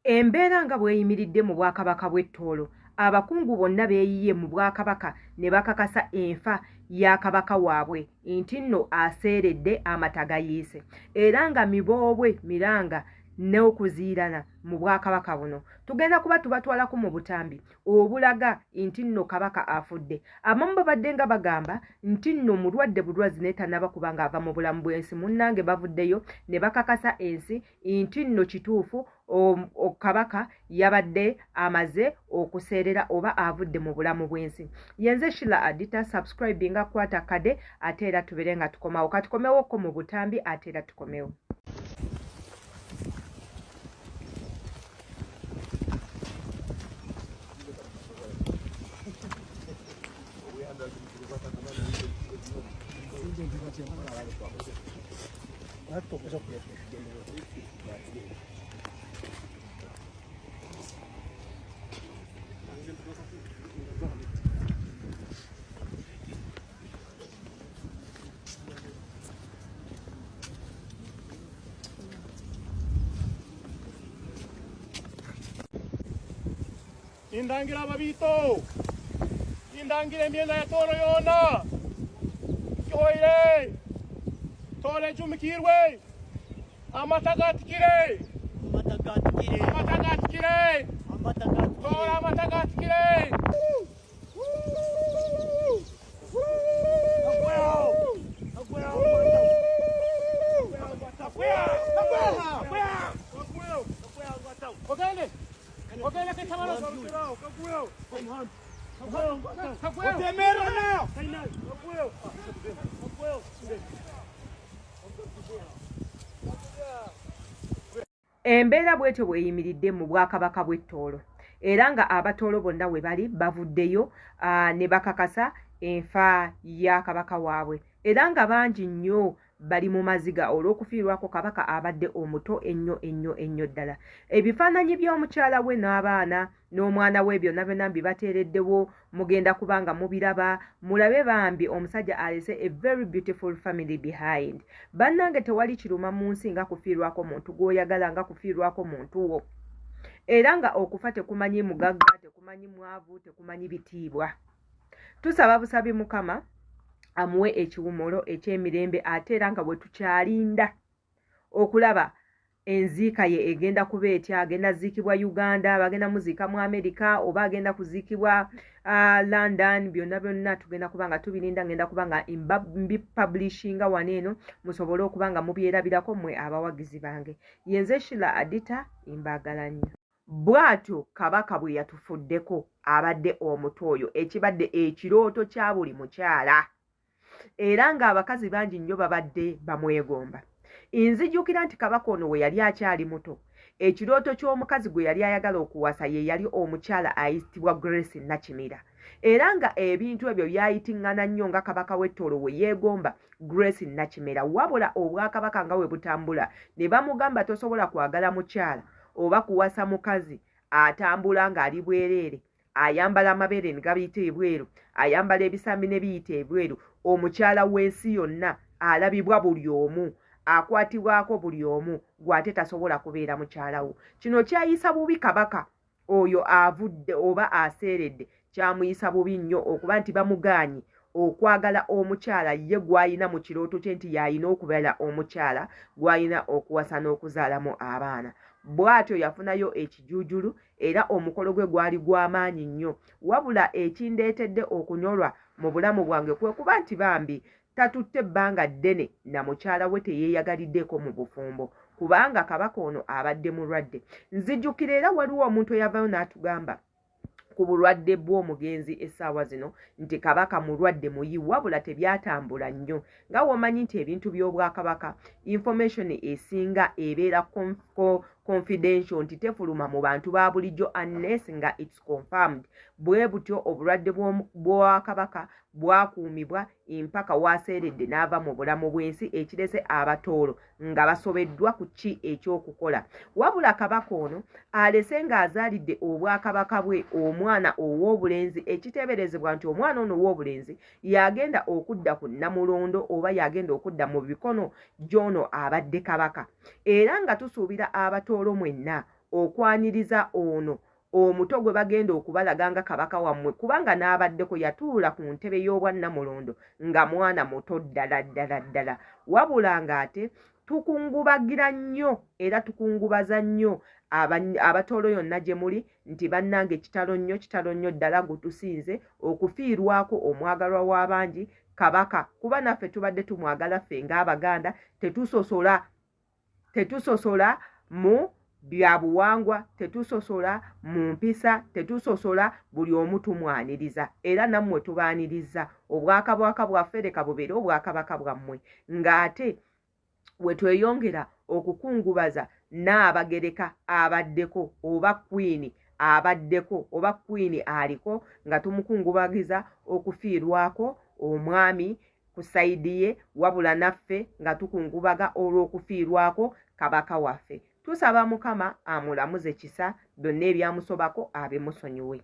Embeera nga bweyimiridde mu Bwakabaka bw'e Tooro, abakungu bonna beeyiye mu Bwakabaka ne bakakasa enfa ya kabaka waabwe nti nno aseeredde amata gayiise, era nga miboobwe miranga n'okuziirana mu Bwakabaka buno. Tugenda kuba tubatwalako mu butambi obulaga nti nno kabaka afudde. Abamu babadde nga bagamba nti nno mulwadde bulwazi naye tannaba kuba ng'ava mu bulamu bw'ensi. Munnange bavuddeyo ne bakakasa ensi nti nno kituufu kabaka yabadde amaze okuseerera oba avudde mu bulamu bw'ensi. Yenze Sheila Adita, subscribinga kwata kade ate era tubere nga tukomawo. Katukomewoko mu butambi ate era tukomewo. Indangira ababito, indangira emyenda ya Tooro yoona, kihoire, Tooro ejumikirwe, amata gatikire, Tooro amata gatikire. Okay, let's come on. Embeera bwetyo bweyimiridde mu Bwakabaka bw'e Tooro, era nga Abatooro bonna we bali bavuddeyo ne bakakasa enfa ya kabaka waabwe, era nga bangi nnyo bali mu maziga olw'okufiirwako kabaka abadde omuto ennyo ddala. Ebifaananyi by'omukyala we n'abaana n'omwana we byonna byonna bibateereddewo, mugenda kubanga mubiraba, mulabe bambi omusajja alese a very beautiful family behind. Bannange tewali kiruma mu nsi nga kufiirwako muntu gw'oyagala, nga kufiirwako muntu wo, era nga okufa tekumanyi mugagga, tekumanyi mwavu, tekumanyi bitiibwa. Tusaba busabi Mukama amuwe ekiwummulo eky'emirembe, ate era nga bwe tukyalinda okulaba enziika ye egenda kuba etya. Agenda ziikibwa Uganda, bagenda muziika mu Amerika, oba agenda kuziikibwa London. Byonna byonna tugenda kuba nga tubirinda. Ngenda kuba nga mbipublishinga wano eno musobole okuba nga mubyerabirako mmwe abawagizi bange. Yenze Sheila Adita, mbaagala nnyo. Bw'atyo kabaka bwe yatufuddeko abadde omuto oyo, ekibadde ekirooto kya buli mukyala, era ng'abakazi bangi nnyo babadde bamwegomba. Nzijukira nti kabaka ono we yali akyali muto, ekirooto ky'omukazi gwe yali ayagala okuwasa ye yali omukyala ayitibwa Grace Nakimera, era nga ebintu ebyo byayitiŋŋana nnyo nga kabaka w'e Tooro we yeegomba Grace Nakimera. Wabula obwakabaka nga we butambula ne bamugamba tosobola kwagala mukyala oba kuwasa mukazi atambula ng'ali bwereere, ayambala amabeere ne gabiyita ebweru, ayambala ebisambi ne biyita ebweru, omukyala w'ensi yonna alabibwa buli omu, akwatibwako buli omu, gw'ate tasobola kubeera mukyala wo. Kino kyayisa bubi kabaka oyo avudde oba aseeredde, kyamuyisa bubi nnyo okuba nti bamugaanye okwagala omukyala ye gw'ayina mu kirooto kye nti y'ayina okubeera omukyala gw'ayina okuwasa n'okuzaalamu abaana. Bw'atyo yafunayo ekijuujulu, era omukolo gwe gwali gw'amaanyi nnyo. Wabula ekindeetedde okunyolwa mu bulamu bwange kwe kuba nti bambi tatutte ebbanga ddene na mukyala we teyeeyagaliddeko mu bufumbo, kubanga kabaka ono abadde mulwadde. Nzijukira era waliwo omuntu eyavayo n'atugamba ku bulwadde bw'omugenzi essaawa zino nti kabaka mulwadde muyi, wabula tebyatambula nnyo. Nga womanyi nti ebintu by'obwakabaka information esinga ebeera confidential, nti tefuluma mu bantu ba bulijjo unless nga it's confirmed. Bwe butyo obulwadde bw'Obwakabaka bwakuumibwa mpaka waaseeredde n'ava mu bulamu bw'ensi, ekirese Abatooro nga basobeddwa ku ki ekyokukola. Wabula kabaka ono alese ng'azaalidde obwakabaka bwe omwana ow'obulenzi, ekiteeberezebwa nti omwana ono ow'obulenzi yagenda okudda ku Namulondo oba yagenda okudda mu bikono gy'ono abadde kabaka. Era nga tusuubira Abatooro mwenna okwaniriza ono omuto gwe bagenda okubalaga nga kabaka wammwe kubanga n'abaddeko yatuula ku ntebe y'obwannamulondo nga mwana muto ddala wabula ng'ate tukungubagira nnyo era tukungubaza nnyo abatoolo yonna gye muli nti bannange kitalo nnyo ddala gutusinze okufiirwako omwagalwa w'abangi kabaka kuba naffe tubadde tumwagala ffe ng'Abaganda tetusosola mu byabuwangwa tetusosola mu mpisa tetusosola buli omu tumwaniriza era nammwe tubaaniriza obwakabaka bwaffe leka bubeere obwakabaka bwammwe ng'ate we tweyongera okukungubaza n'Abagereka abaddeko oba kwini abaddeko oba kwini aliko nga tumukungubagiza okufiirwako omwami ku sayidi ye wabula naffe nga tukungubaga olw'okufiirwako kabaka waffe. Tusaba Mukama amulamuze kisa byonna ebyamusobako abimusonyiwe.